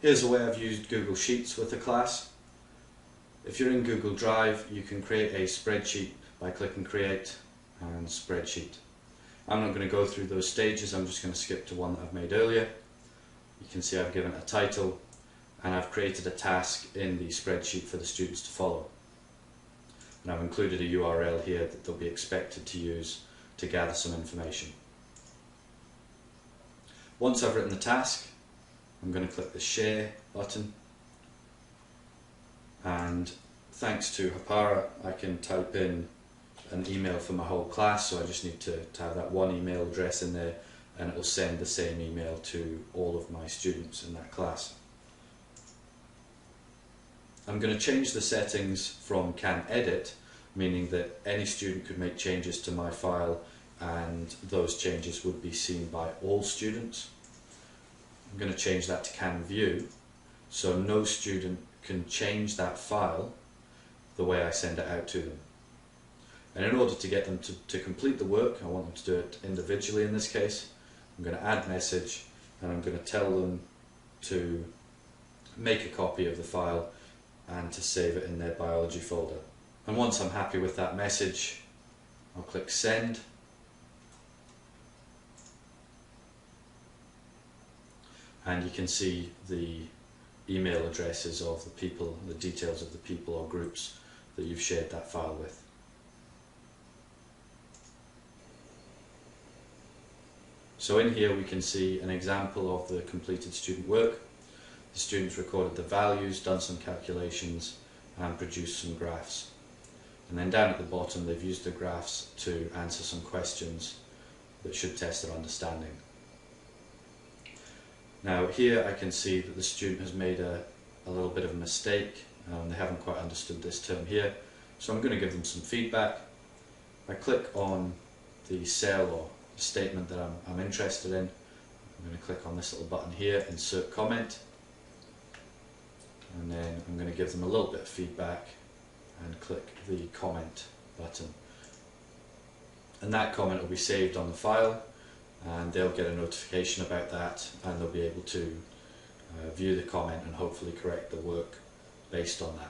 Here's a way I've used Google Sheets with the class. If you're in Google Drive, you can create a spreadsheet by clicking Create and Spreadsheet. I'm not going to go through those stages, I'm just going to skip to one that I've made earlier. You can see I've given it a title and I've created a task in the spreadsheet for the students to follow. And I've included a URL here that they'll be expected to use to gather some information. Once I've written the task, I'm going to click the Share button, and thanks to Hapara I can type in an email for my whole class, so I just need to have that one email address in there and it will send the same email to all of my students in that class. I'm going to change the settings from Can Edit, meaning that any student could make changes to my file and those changes would be seen by all students. I'm going to change that to Can View, so no student can change that file the way I send it out to them. And in order to get them to complete the work, I want them to do it individually in this case. I'm going to add message and I'm going to tell them to make a copy of the file and to save it in their biology folder. And once I'm happy with that message, I'll click Send. And you can see the email addresses of the people, the details of the people or groups that you've shared that file with. So in here we can see an example of the completed student work. The students recorded the values, done some calculations and produced some graphs. And then down at the bottom they've used the graphs to answer some questions that should test their understanding. Now here I can see that the student has made a little bit of a mistake. They haven't quite understood this term here, so I'm going to give them some feedback. I click on the cell or the statement that I'm interested in. I'm going to click on this little button here, Insert Comment, and then I'm going to give them a little bit of feedback and click the Comment button. And that comment will be saved on the file, and they'll get a notification about that and they'll be able to view the comment and hopefully correct the work based on that.